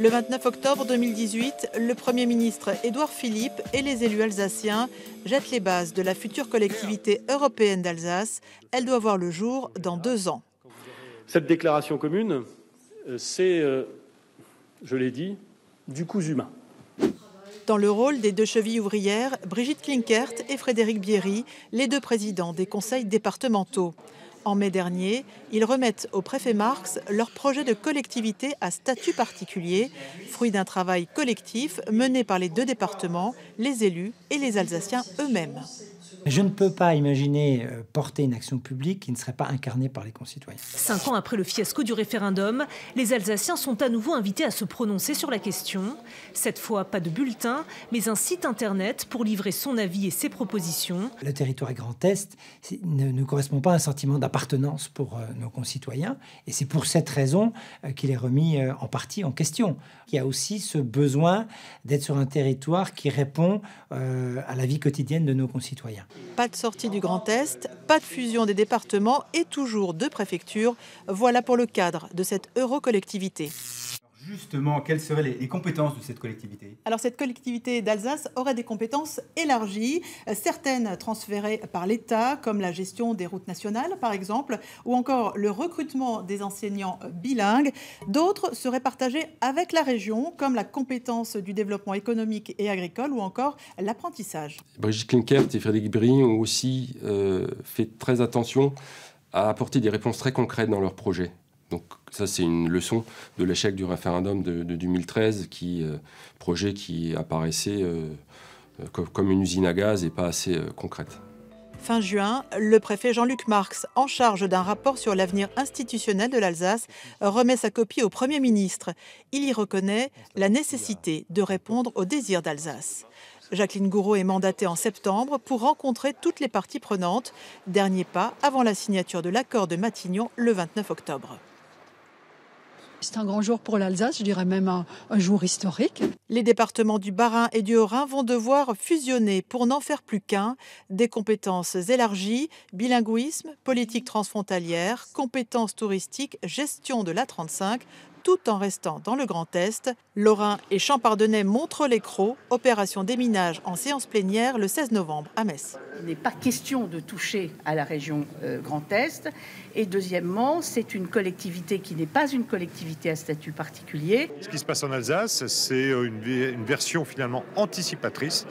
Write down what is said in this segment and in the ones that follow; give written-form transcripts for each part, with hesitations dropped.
Le 29 octobre 2018, le Premier ministre Édouard Philippe et les élus alsaciens jettent les bases de la future collectivité européenne d'Alsace. Elle doit voir le jour dans 2 ans. Cette déclaration commune, c'est, je l'ai dit, du cousu humain. Dans le rôle des 2 chevilles ouvrières, Brigitte Klinkert et Frédéric Bierry, les 2 présidents des conseils départementaux. En mai dernier, ils remettent au préfet Marx leur projet de collectivité à statut particulier, fruit d'un travail collectif mené par les 2 départements, les élus et les Alsaciens eux-mêmes. Je ne peux pas imaginer porter une action publique qui ne serait pas incarnée par les concitoyens. 5 ans après le fiasco du référendum, les Alsaciens sont à nouveau invités à se prononcer sur la question. Cette fois, pas de bulletin, mais un site internet pour livrer son avis et ses propositions. Le territoire Grand Est ne correspond pas à un sentiment d'appartenance pour nos concitoyens. Et c'est pour cette raison qu'il est remis en partie en question. Il y a aussi ce besoin d'être sur un territoire qui répond à la vie quotidienne de nos concitoyens. Pas de sortie du Grand Est, pas de fusion des départements et toujours 2 préfectures. Voilà pour le cadre de cette eurocollectivité. Justement, quelles seraient les compétences de cette collectivité? Alors cette collectivité d'Alsace aurait des compétences élargies, certaines transférées par l'État, comme la gestion des routes nationales par exemple, ou encore le recrutement des enseignants bilingues. D'autres seraient partagées avec la région, comme la compétence du développement économique et agricole ou encore l'apprentissage. Brigitte Klinkert et Frédéric Bierry ont aussi fait très attention à apporter des réponses très concrètes dans leurs projets. Donc ça, c'est une leçon de l'échec du référendum de 2013, projet qui apparaissait comme une usine à gaz et pas assez concrète. Fin juin, le préfet Jean-Luc Marx, en charge d'un rapport sur l'avenir institutionnel de l'Alsace, remet sa copie au Premier ministre. Il y reconnaît la nécessité de répondre aux désirs d'Alsace. Jacqueline Gouraud est mandatée en septembre pour rencontrer toutes les parties prenantes. Dernier pas avant la signature de l'accord de Matignon le 29 octobre. C'est un grand jour pour l'Alsace, je dirais même un jour historique. Les départements du Bas-Rhin et du Haut-Rhin vont devoir fusionner pour n'en faire plus qu'un. Des compétences élargies, bilinguisme, politique transfrontalière, compétences touristiques, gestion de l'A35, tout en restant dans le Grand Est. Lorrain et Champardonnais montrent les crocs. Opération déminage en séance plénière le 16 novembre à Metz. Il n'est pas question de toucher à la région Grand Est. Et deuxièmement, c'est une collectivité qui n'est pas une collectivité à statut particulier. Ce qui se passe en Alsace, c'est une version finalement anticipatrice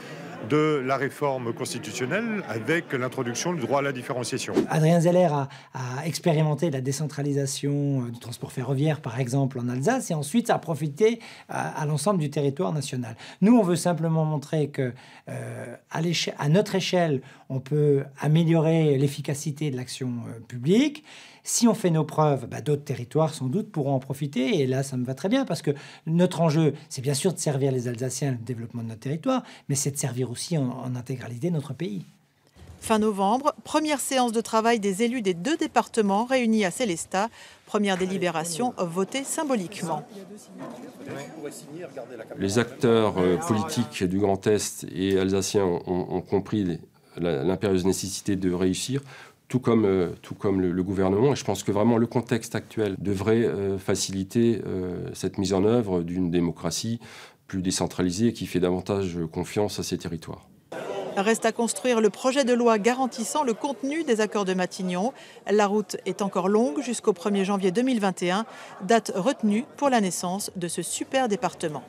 de la réforme constitutionnelle avec l'introduction du droit à la différenciation. Adrien Zeller a expérimenté la décentralisation du transport ferroviaire, par exemple, en Alsace, et ensuite ça a profité à l'ensemble du territoire national. Nous, on veut simplement montrer que, à notre échelle, on peut améliorer l'efficacité de l'action publique. Si on fait nos preuves, d'autres territoires, sans doute, pourront en profiter. Et là, ça me va très bien, parce que notre enjeu, c'est bien sûr de servir les Alsaciens, le développement de notre territoire, mais c'est de servir aussi en intégralité notre pays. Fin novembre, première séance de travail des élus des 2 départements réunis à Sélestat. Première délibération votée symboliquement. Les acteurs politiques du Grand Est et alsaciens ont compris l'impérieuse nécessité de réussir, tout comme le gouvernement. Et je pense que vraiment le contexte actuel devrait faciliter cette mise en œuvre d'une démocratie plus décentralisée et qui fait davantage confiance à ces territoires. Reste à construire le projet de loi garantissant le contenu des accords de Matignon. La route est encore longue jusqu'au 1er janvier 2021, date retenue pour la naissance de ce super département.